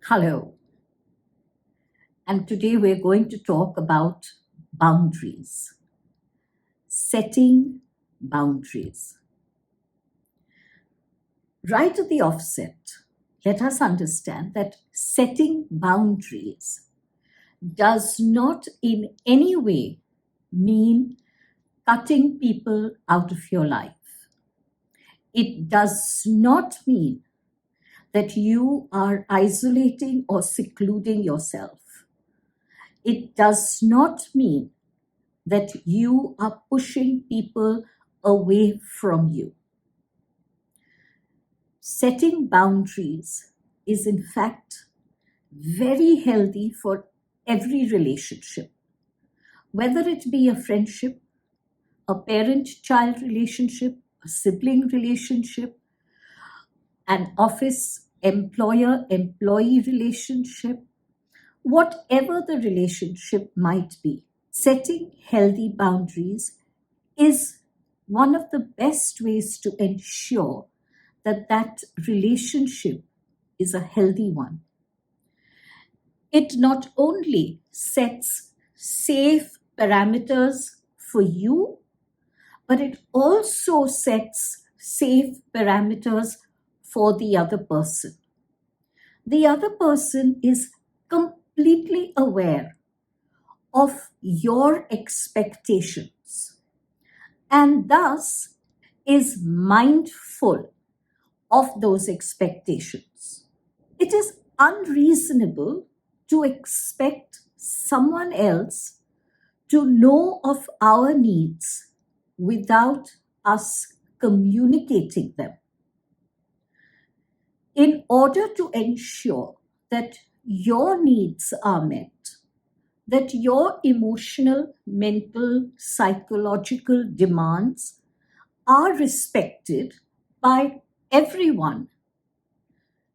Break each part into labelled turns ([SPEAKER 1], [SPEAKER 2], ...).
[SPEAKER 1] Hello, and today we're going to talk about boundaries, setting boundaries. Right at the offset, let us understand that setting boundaries does not in any way mean cutting people out of your life. It does not mean that you are isolating or secluding yourself. It does not mean that you are pushing people away from you. Setting boundaries is, in fact, very healthy for every relationship, whether it be a friendship, a parent-child relationship, a sibling relationship, an office employer-employee relationship, whatever the relationship might be. Setting healthy boundaries is one of the best ways to ensure that that relationship is a healthy one. It not only sets safe parameters for you, but it also sets safe parameters for the other person. The other person is completely aware of your expectations and thus is mindful of those expectations. It is unreasonable to expect someone else to know of our needs without us communicating them. In order to ensure that your needs are met, that your emotional, mental, psychological demands are respected by everyone,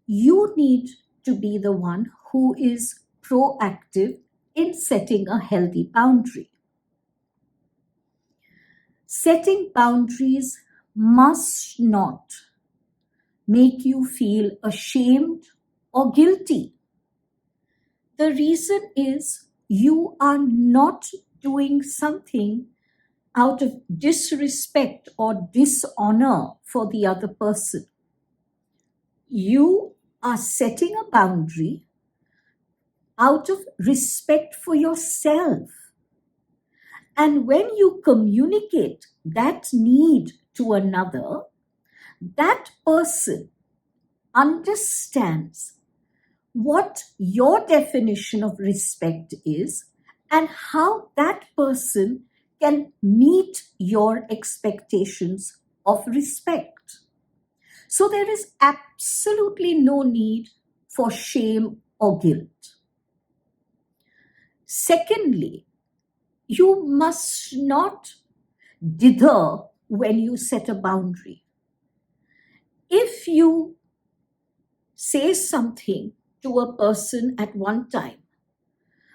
[SPEAKER 1] you need to be the one who is proactive in setting a healthy boundary. Setting boundaries must not make you feel ashamed or guilty. The reason is you are not doing something out of disrespect or dishonor for the other person. You are setting a boundary out of respect for yourself. And when you communicate that need to another, that person understands what your definition of respect is and how that person can meet your expectations of respect. So there is absolutely no need for shame or guilt. Secondly, you must not dither when you set a boundary. If you say something to a person at one time,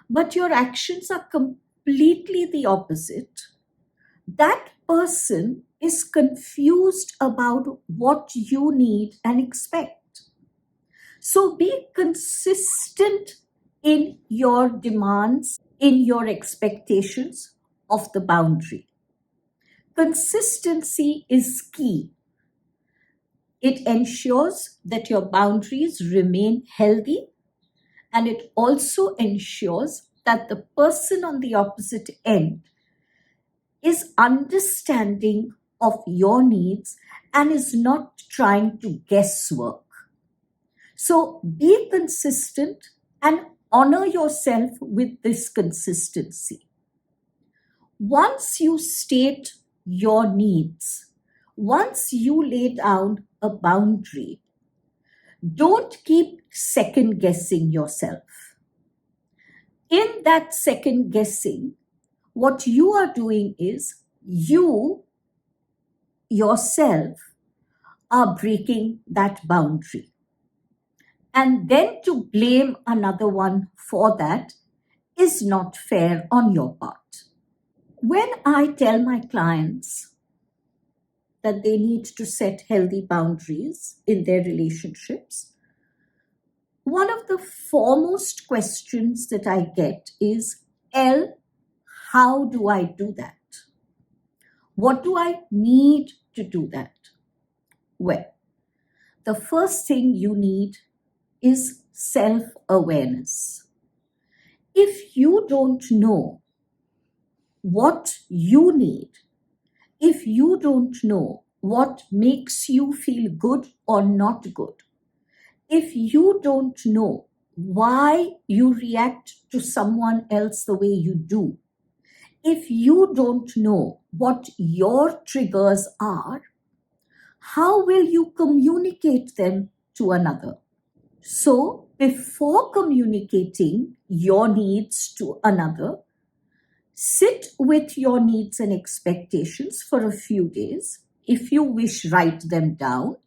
[SPEAKER 1] but your actions are completely the opposite, that person is confused about what you need and expect. So be consistent in your demands, in your expectations of the boundary. Consistency is key. It ensures that your boundaries remain healthy, and it also ensures that the person on the opposite end is understanding of your needs and is not trying to guesswork. So be consistent and honor yourself with this consistency. Once you state your needs, once you lay down a boundary, don't keep second guessing yourself. In that second guessing, what you are doing is you yourself are breaking that boundary. And then to blame another one for that is not fair on your part. When I tell my clients that they need to set healthy boundaries in their relationships, One of the foremost questions that I get is, how do I do that? What do I need to do that? Well, the first thing you need is self-awareness. If you don't know what you need, if you don't know what makes you feel good or not good, if you don't know why you react to someone else the way you do, if you don't know what your triggers are, how will you communicate them to another? So, before communicating your needs to another, sit with your needs and expectations for a few days. If you wish, write them down.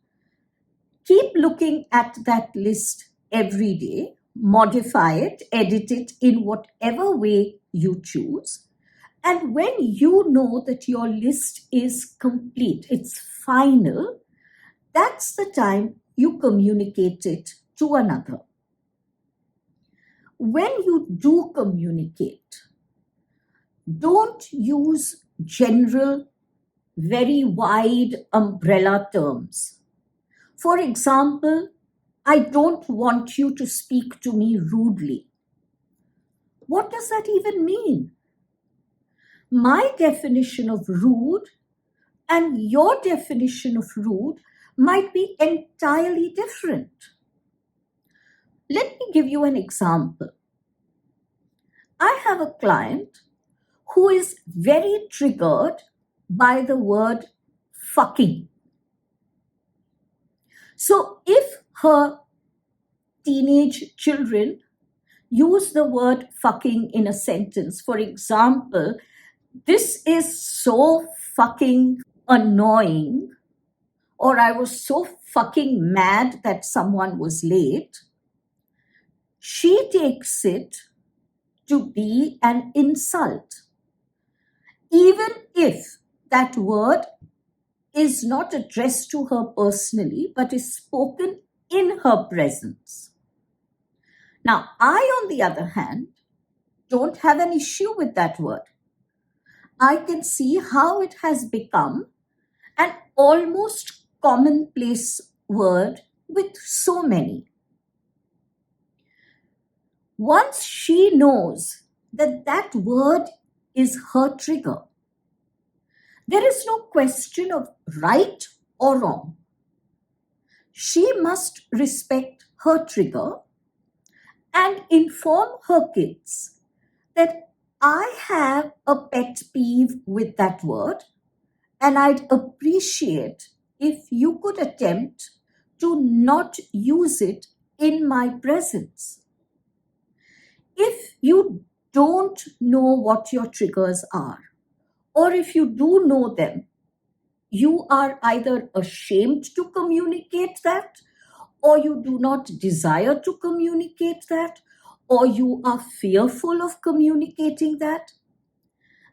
[SPEAKER 1] Keep looking at that list every day, modify it, edit it in whatever way you choose. And when you know that your list is complete, it's final, that's the time you communicate it to another. When you do communicate, don't use general, very wide umbrella terms. For example, I don't want you to speak to me rudely. What does that even mean? My definition of rude and your definition of rude might be entirely different. Let me give you an example. I have a client who is very triggered by the word fucking. So if her teenage children use the word fucking in a sentence, for example, this is so fucking annoying, or I was so fucking mad that someone was late, she takes it to be an insult, even if that word is not addressed to her personally, but is spoken in her presence. Now, I, on the other hand, don't have an issue with that word. I can see how it has become an almost commonplace word with so many. Once she knows that that word is her trigger, there is no question of right or wrong. She must respect her trigger and inform her kids that I have a pet peeve with that word, and I'd appreciate if you could attempt to not use it in my presence. If you don't know what your triggers are, or if you do know them, you are either ashamed to communicate that, or you do not desire to communicate that, or you are fearful of communicating that,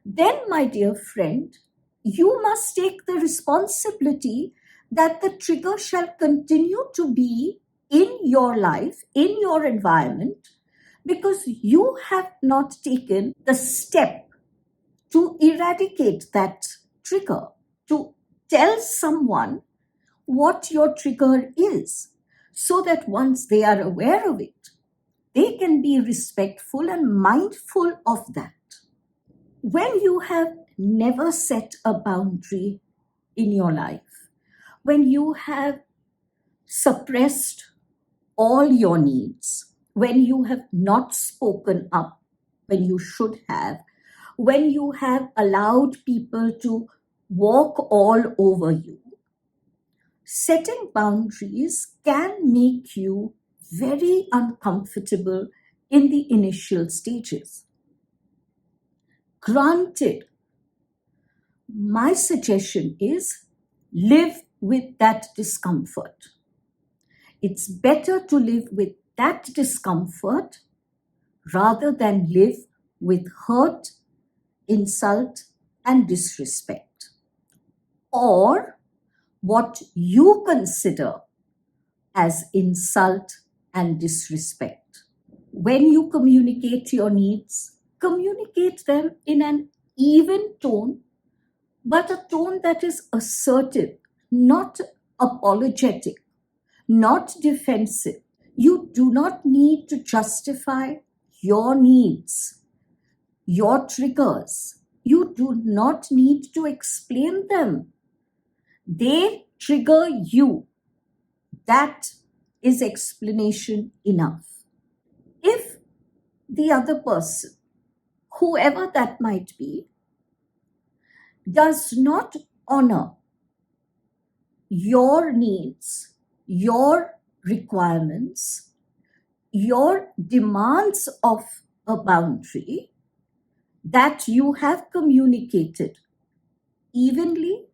[SPEAKER 1] then, my dear friend, you must take the responsibility that the trigger shall continue to be in your life, in your environment, because you have not taken the step to eradicate that trigger, to tell someone what your trigger is, so that once they are aware of it, they can be respectful and mindful of that. When you have never set a boundary in your life, when you have suppressed all your needs, when you have not spoken up when you should have, when you have allowed people to walk all over you, setting boundaries can make you very uncomfortable in the initial stages. Granted, my suggestion is live with that discomfort. It's better to live with that discomfort rather than live with hurt, insult, and disrespect, or what you consider as insult and disrespect. When you communicate your needs, communicate them in an even tone, but a tone that is assertive, not apologetic, not defensive. You do not need to justify your needs, your triggers. You do not need to explain them. They trigger you. That is explanation enough. If the other person, whoever that might be, does not honor your needs, your requirements, your demands of a boundary that you have communicated evenly,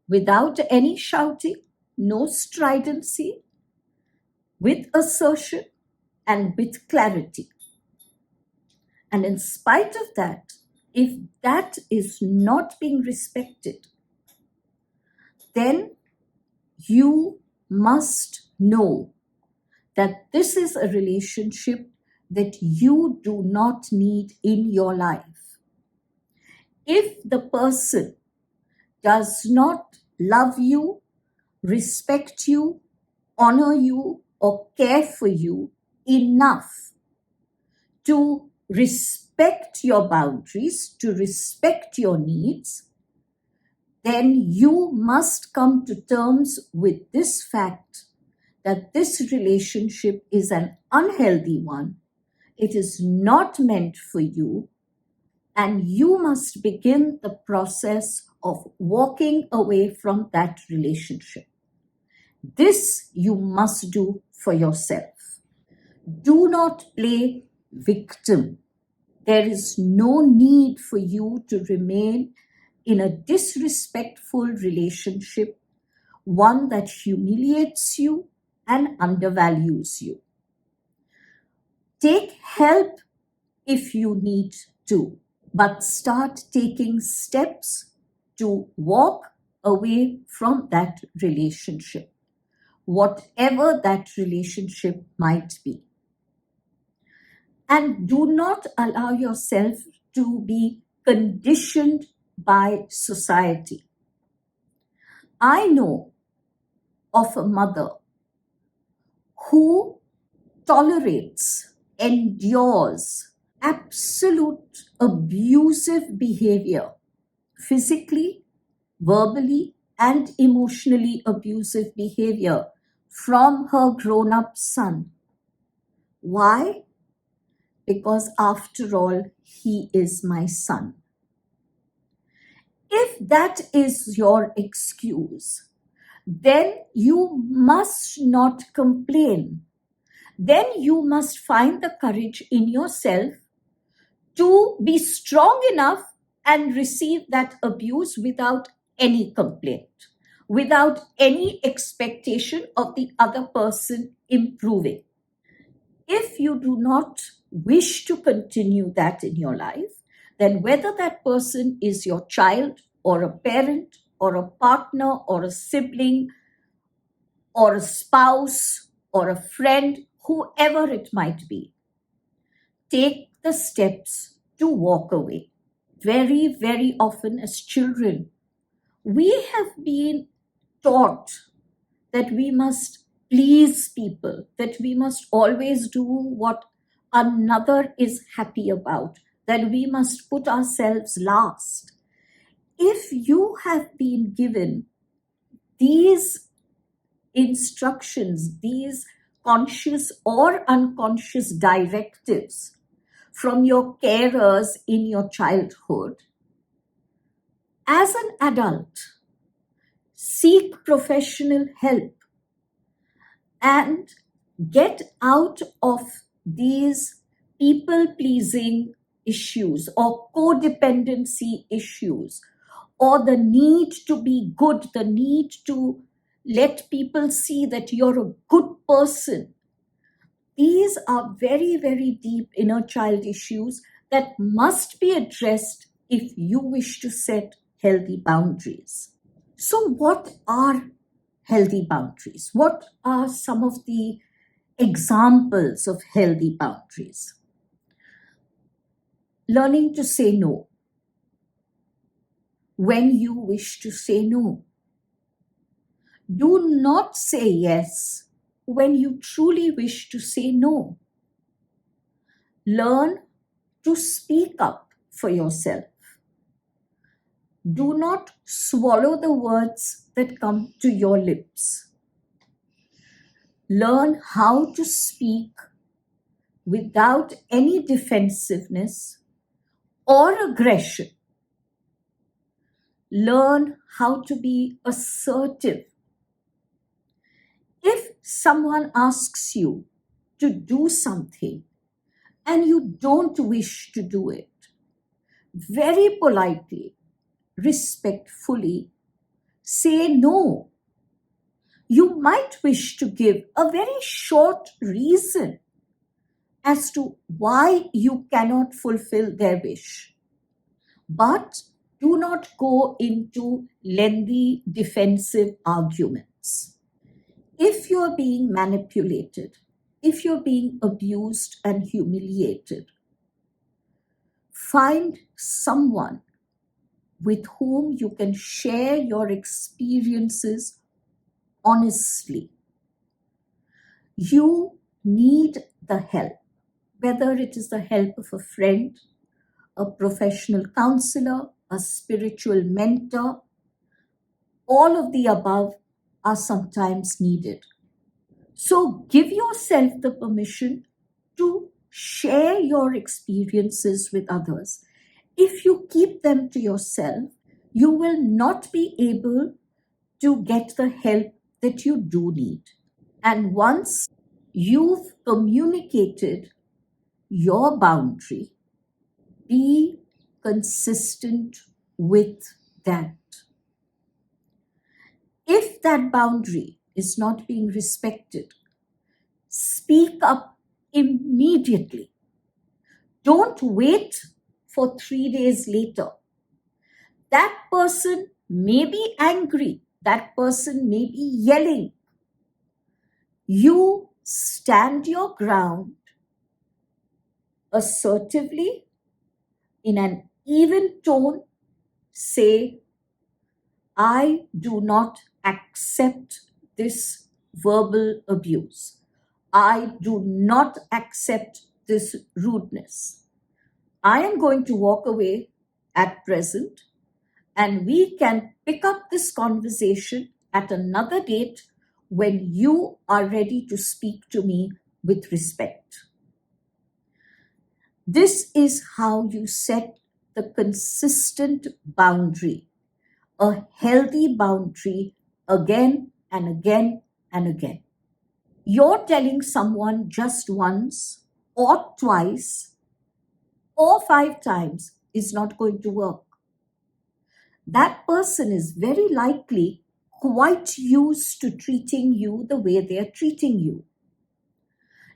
[SPEAKER 1] without any shouting, no stridency, with assertion and with clarity. And in spite of that, if that is not being respected, then you must know that this is a relationship that you do not need in your life. If the person does not love you, respect you, honor you, or care for you enough to respect your boundaries, to respect your needs, then you must come to terms with this fact that this relationship is an unhealthy one. It is not meant for you, and you must begin the process of walking away from that relationship. This you must do for yourself. Do not play victim. There is no need for you to remain in a disrespectful relationship, one that humiliates you and undervalues you. Take help if you need to, but start taking steps to walk away from that relationship, whatever that relationship might be. And do not allow yourself to be conditioned by society. I know of a mother who tolerates, endures absolute abusive behavior, physically, verbally, and emotionally abusive behavior from her grown-up son. Why? Because after all, he is my son. If that is your excuse, then you must not complain. Then you must find the courage in yourself to be strong enough and receive that abuse without any complaint, without any expectation of the other person improving. If you do not wish to continue that in your life, then whether that person is your child or a parent or a partner or a sibling or a spouse or a friend, whoever it might be, take the steps to walk away. Very, very often as children, we have been taught that we must please people, that we must always do what another is happy about, that we must put ourselves last. If you have been given these instructions, these conscious or unconscious directives from your carers in your childhood, as an adult, seek professional help and get out of these people-pleasing issues or codependency issues, or the need to be good, the need to let people see that you're a good person. These are very, very deep inner child issues that must be addressed if you wish to set healthy boundaries. So what are healthy boundaries? What are some of the examples of healthy boundaries. Learning to say no when you wish to say no. Do not say yes when you truly wish to say no. Learn to speak up for yourself. Do not swallow the words that come to your lips. Learn how to speak without any defensiveness or aggression. Learn how to be assertive. If someone asks you to do something and you don't wish to do it, very politely, respectfully, say no. You might wish to give a very short reason as to why you cannot fulfill their wish. But do not go into lengthy defensive arguments. If you're being manipulated, if you're being abused and humiliated, find someone with whom you can share your experiences honestly. You need the help, whether it is the help of a friend, a professional counselor, a spiritual mentor. All of the above are sometimes needed. So give yourself the permission to share your experiences with others. If you keep them to yourself, you will not be able to get the help that you do need. And once you've communicated your boundary, be consistent with that. If that boundary is not being respected, speak up immediately. Don't wait for 3 days later. That person may be angry. That person may be yelling. You stand your ground assertively, in an even tone, say, I do not accept this verbal abuse. I do not accept this rudeness. I am going to walk away at present, and we can pick up this conversation at another date when you are ready to speak to me with respect. This is how you set the consistent boundary, a healthy boundary, again and again and again. You're telling someone just once or twice or 5 times is not going to work. That person is very likely quite used to treating you the way they are treating you.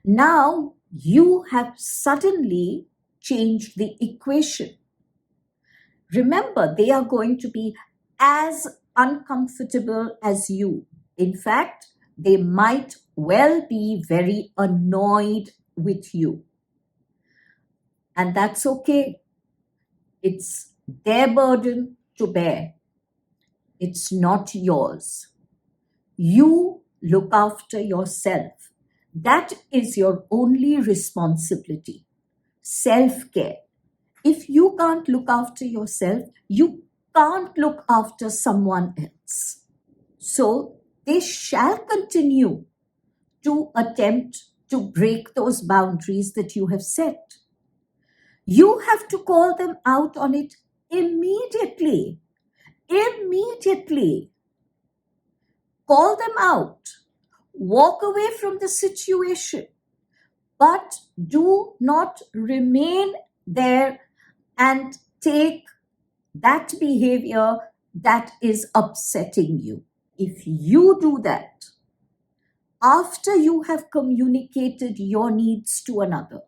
[SPEAKER 1] Now you have suddenly changed the equation. Remember, they are going to be as uncomfortable as you. In fact, they might well be very annoyed with you. And that's okay. It's their burden to bear. It's not yours. You look after yourself. That is your only responsibility. Self-care. If you can't look after yourself, you can't look after someone else. So they shall continue to attempt to break those boundaries that you have set. You have to call them out on it immediately. Immediately. Call them out. Walk away from the situation. But do not remain there and take that behavior that is upsetting you. If you do that, after you have communicated your needs to another,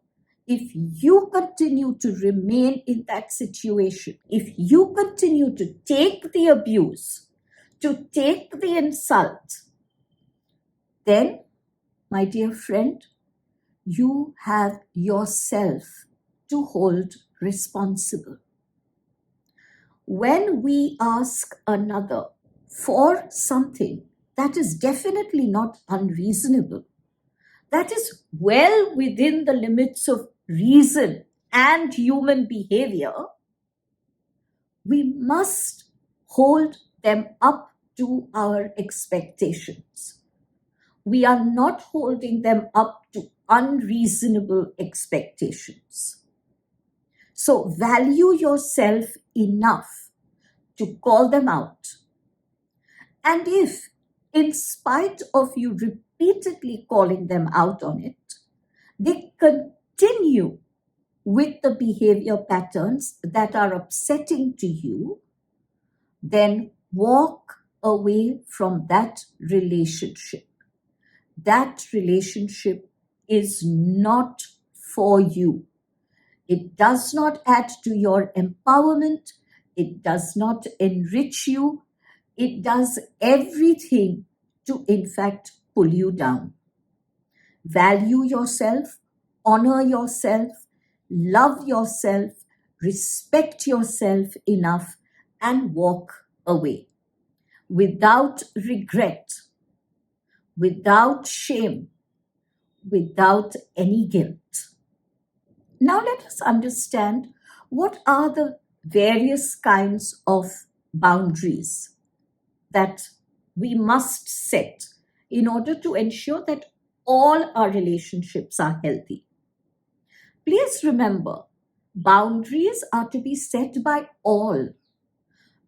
[SPEAKER 1] if you continue to remain in that situation, if you continue to take the abuse, to take the insult, then my dear friend, you have yourself to hold responsible. When we ask another for something that is definitely not unreasonable, that is well within the limits of reason and human behavior, we must hold them up to our expectations. We are not holding them up to unreasonable expectations. So value yourself enough to call them out. And if, in spite of you repeatedly calling them out on it, they continue with the behavior patterns that are upsetting to you, then walk away from that relationship. That relationship is not for you. It does not add to your empowerment. It does not enrich you. It does everything to, in fact, pull you down. Value yourself, honor yourself, love yourself, respect yourself enough, and walk away without regret, without shame, without any guilt. Now let us understand what are the various kinds of boundaries that we must set in order to ensure that all our relationships are healthy. Please remember, boundaries are to be set by all,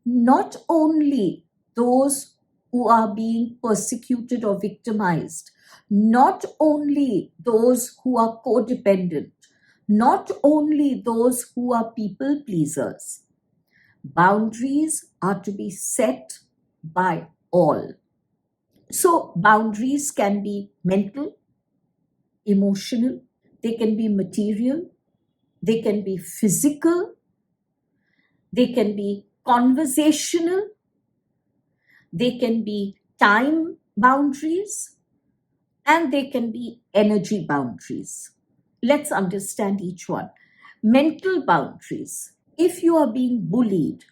[SPEAKER 1] not only those who are being persecuted or victimized, not only those who are codependent, not only those who are people pleasers. Boundaries are to be set by all. So boundaries can be mental, emotional, they can be material, they can be physical, they can be conversational, they can be time boundaries, and they can be energy boundaries. Let's understand each one. Mental boundaries. If you are being bullied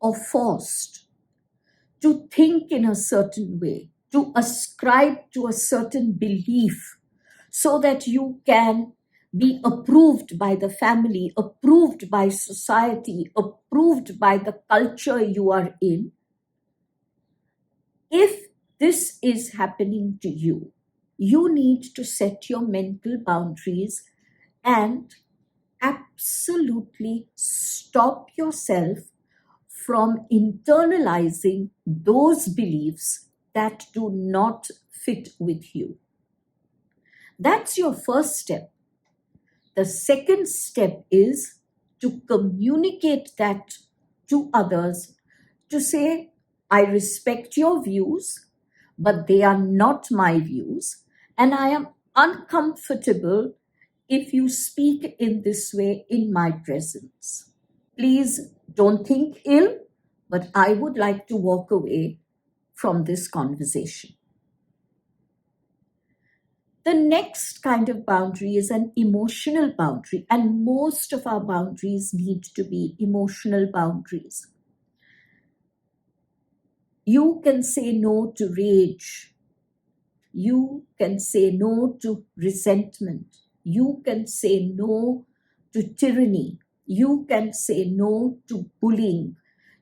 [SPEAKER 1] or forced to think in a certain way, to ascribe to a certain belief so that you can be approved by the family, approved by society, approved by the culture you are in, if this is happening to you, you need to set your mental boundaries and absolutely stop yourself from internalizing those beliefs that do not fit with you. That's your first step. The second step is to communicate that to others, to say, I respect your views, but they are not my views, and I am uncomfortable if you speak in this way in my presence. Please don't think ill, but I would like to walk away from this conversation. The next kind of boundary is an emotional boundary, and most of our boundaries need to be emotional boundaries. You can say no to rage. You can say no to resentment. You can say no to tyranny. You can say no to bullying.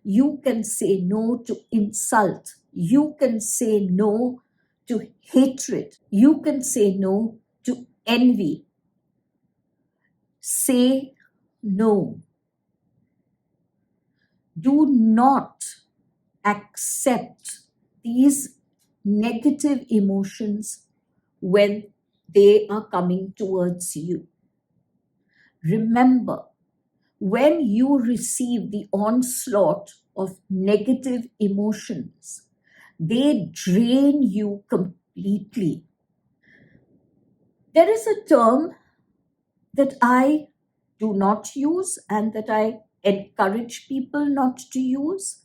[SPEAKER 1] You can say no to insult. You can say no to hatred. You can say no to envy. Say no. Do not accept these negative emotions when they are coming towards you. Remember, when you receive the onslaught of negative emotions, they drain you completely. There is a term that I do not use and that I encourage people not to use,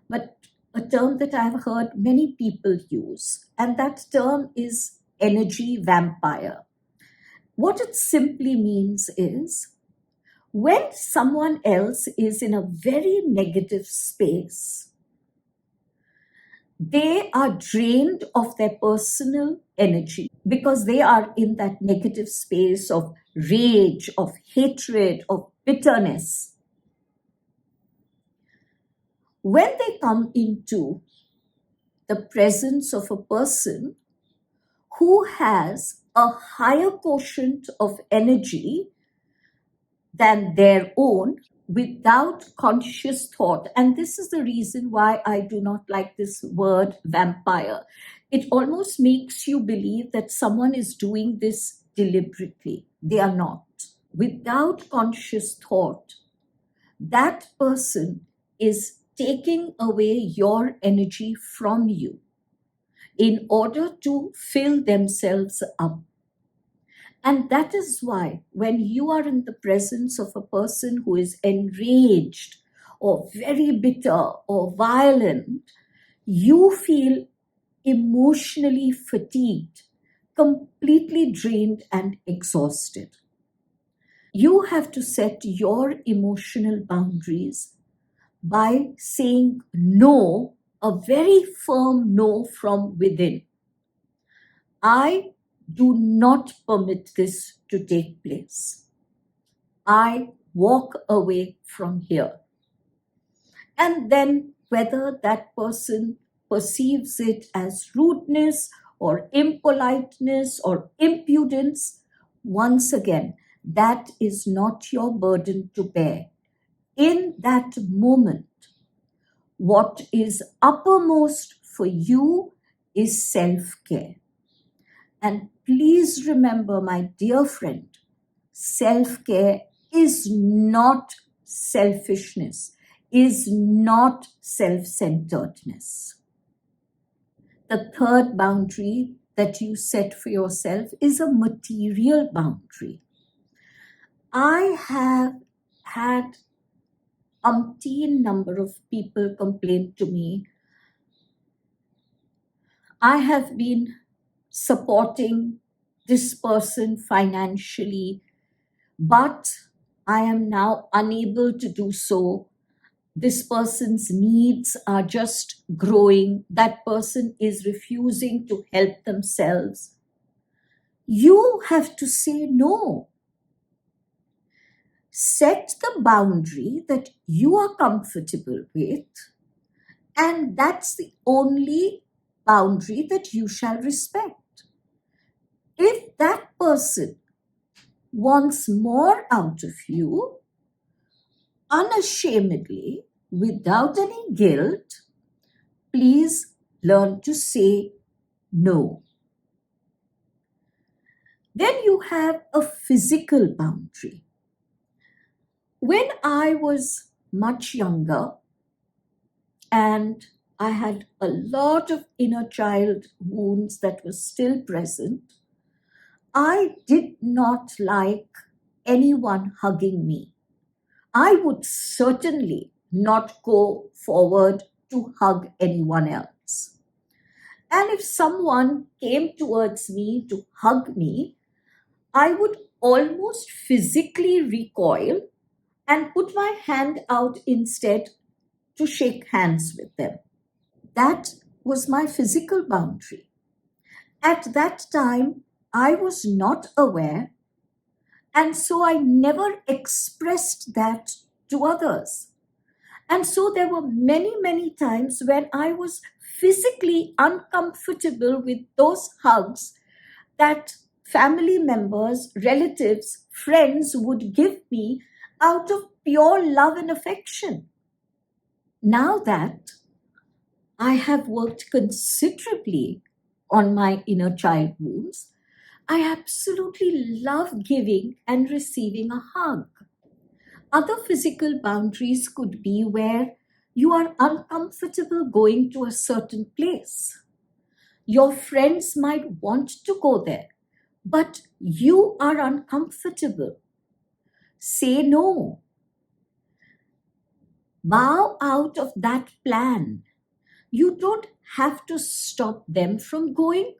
[SPEAKER 1] but a term that I've heard many people use, and that term is energy vampire. What it simply means is when someone else is in a very negative space, they are drained of their personal energy because they are in that negative space of rage, of hatred, of bitterness. When they come into the presence of a person who has a higher quotient of energy than their own, without conscious thought. And this is the reason why I do not like this word vampire. It almost makes you believe that someone is doing this deliberately. They are not. Without conscious thought, that person is taking away your energy from you in order to fill themselves up. And that is why when you are in the presence of a person who is enraged or very bitter or violent, you feel emotionally fatigued, completely drained and exhausted. You have to set your emotional boundaries by saying no, a very firm no from within. I do not permit this to take place. I walk away from here. And then whether that person perceives it as rudeness or impoliteness or impudence, once again, that is not your burden to bear. In that moment, what is uppermost for you is self-care. And please remember, my dear friend, self-care is not selfishness, is not self-centeredness. The third boundary that you set for yourself is a material boundary. I have had umpteen number of people complain to me. I have been supporting this person financially, but I am now unable to do so. This person's needs are just growing. That person is refusing to help themselves. You have to say no. Set the boundary that you are comfortable with, and that's the only boundary that you shall respect. If that person wants more out of you, unashamedly, without any guilt, please learn to say no. Then you have a physical boundary. When I was much younger and I had a lot of inner child wounds that were still present, I did not like anyone hugging me. I would certainly not go forward to hug anyone else. And if someone came towards me to hug me, I would almost physically recoil and put my hand out instead to shake hands with them. That was my physical boundary. At that time, I was not aware, and so I never expressed that to others. And so there were many, many times when I was physically uncomfortable with those hugs that family members, relatives, friends would give me out of pure love and affection. Now that I have worked considerably on my inner child wounds, I absolutely love giving and receiving a hug. Other physical boundaries could be where you are uncomfortable going to a certain place. Your friends might want to go there, but you are uncomfortable. Say no. Bow out of that plan. You don't have to stop them from going,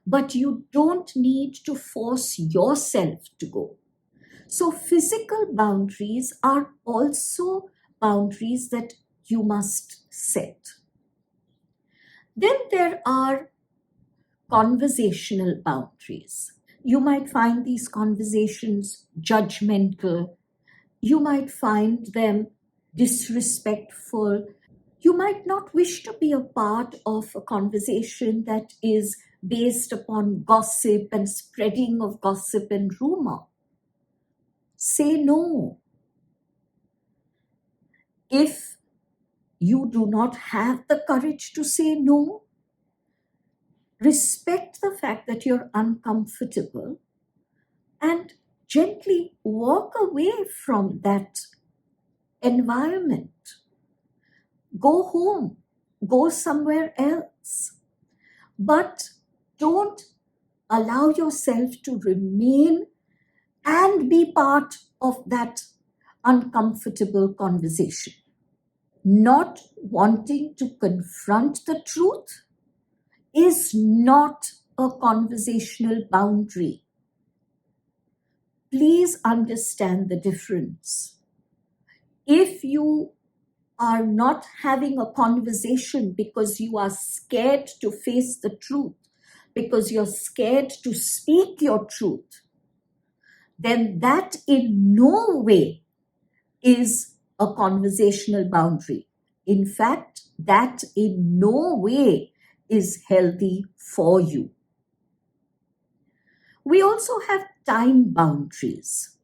[SPEAKER 1] but you don't need to force yourself to go. So physical boundaries are also boundaries that you must set. Then there are conversational boundaries. You might find these conversations judgmental. You might find them disrespectful. You might not wish to be a part of a conversation that is based upon gossip and spreading of gossip and rumor. Say no. If you do not have the courage to say no, respect the fact that you're uncomfortable and gently walk away from that environment. Go home, go somewhere else. But don't allow yourself to remain and be part of that uncomfortable conversation. Not wanting to confront the truth is not a conversational boundary. Please understand the difference. If you are not having a conversation because you are scared to face the truth, because you're scared to speak your truth, then that in no way is a conversational boundary. In fact, that in no way is healthy for you. We also have time boundaries.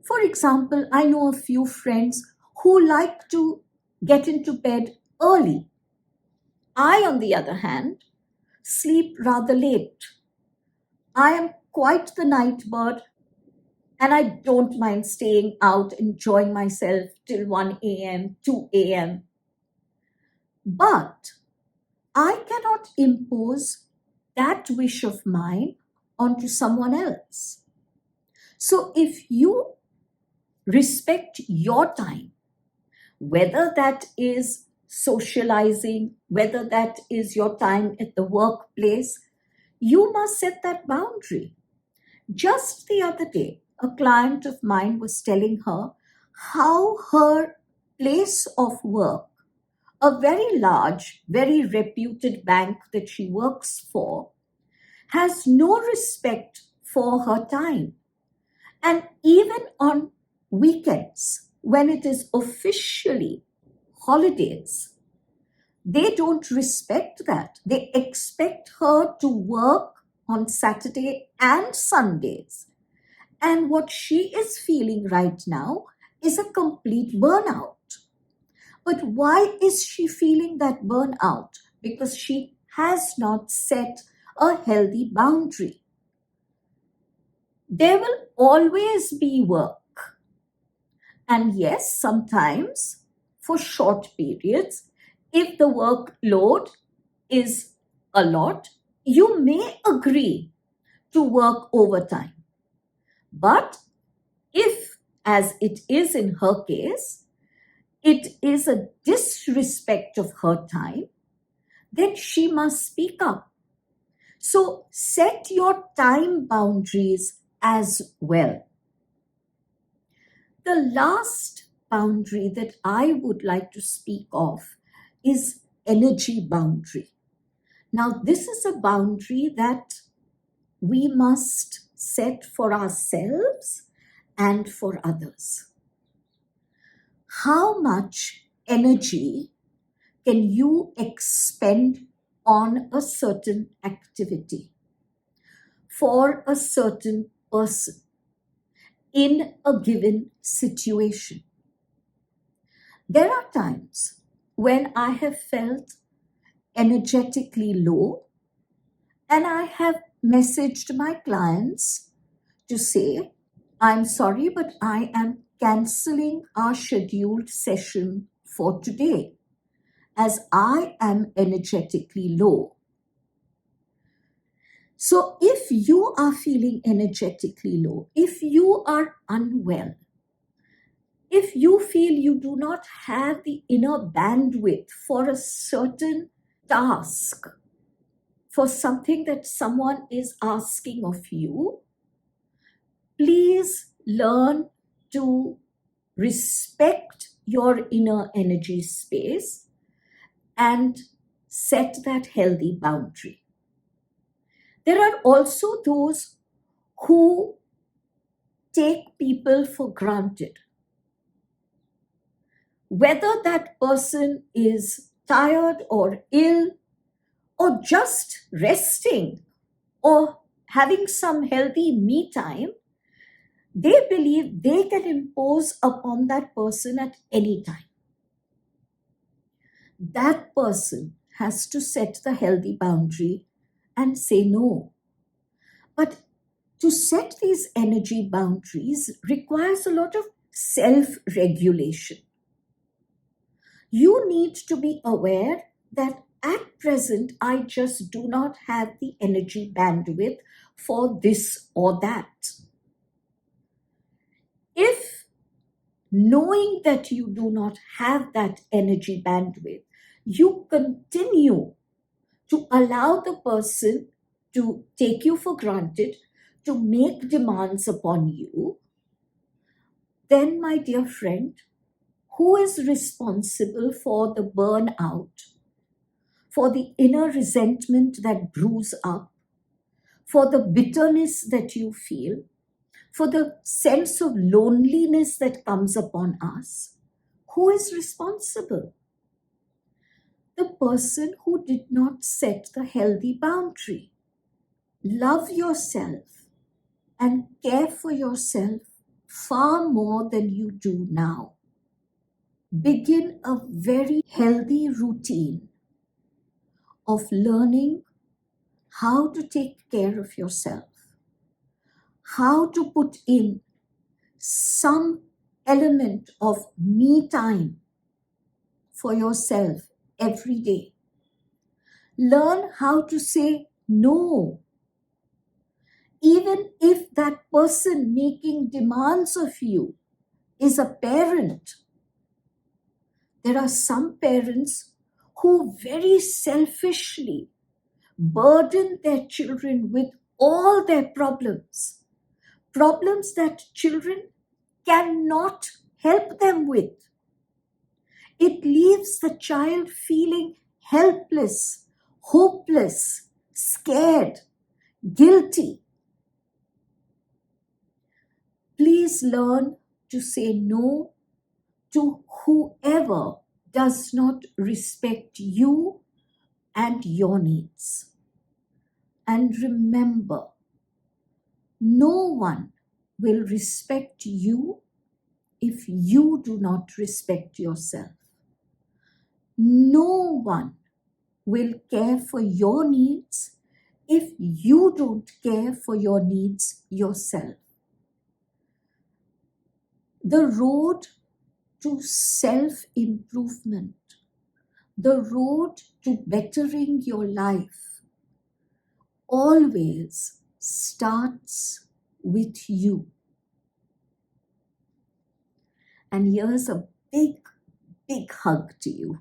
[SPEAKER 1] For example, I know a few friends who like to get into bed early. I, on the other hand, sleep rather late. I am quite the night bird, and I don't mind staying out, enjoying myself till 1 a.m., 2 a.m. But I cannot impose that wish of mine onto someone else. So if you respect your time, whether that is socializing, whether that is your time at the workplace, you must set that boundary. Just the other day, a client of mine was telling her how her place of work, a very large, very reputed bank that she works for, has no respect for her time. And even on weekends, when it is officially holidays, they don't respect that. They expect her to work on Saturday and Sundays. And what she is feeling right now is a complete burnout. But why is she feeling that burnout? Because she has not set a healthy boundary. There will always be work. And yes, sometimes for short periods, if the workload is a lot, you may agree to work overtime. But if, as it is in her case, it is a disrespect of her time, then she must speak up. So set your time boundaries as well. The last boundary that I would like to speak of is energy boundary. Now, this is a boundary that we must set for ourselves and for others. How much energy can you expend on a certain activity for a certain person in a given situation? There are times when I have felt energetically low, and I have messaged my clients to say, I'm sorry, but I am canceling our scheduled session for today as I am energetically low. So if you are feeling energetically low, if you are unwell, if you feel you do not have the inner bandwidth for a certain task, for something that someone is asking of you, please learn to respect your inner energy space and set that healthy boundary. There are also those who take people for granted. Whether that person is tired or ill or just resting or having some healthy me time, they believe they can impose upon that person at any time. That person has to set the healthy boundary and say no. But to set these energy boundaries requires a lot of self-regulation. You need to be aware that at present, I just do not have the energy bandwidth for this or that. If knowing that you do not have that energy bandwidth, you continue to allow the person to take you for granted, to make demands upon you, then, my dear friend, who is responsible for the burnout, for the inner resentment that brews up, for the bitterness that you feel, for the sense of loneliness that comes upon us? Who is responsible? The person who did not set the healthy boundary. Love yourself and care for yourself far more than you do now. Begin a very healthy routine of learning how to take care of yourself, how to put in some element of me time for yourself every day. Learn how to say no. Even if that person making demands of you is a parent. There are some parents who very selfishly burden their children with all their problems that children cannot help them with. It leaves the child feeling helpless, hopeless, scared, guilty. Please learn to say no to whoever does not respect you and your needs. And remember, no one will respect you if you do not respect yourself. No one will care for your needs if you don't care for your needs yourself. The road to self-improvement, the road to bettering your life, always starts with you. And here's a big, big hug to you.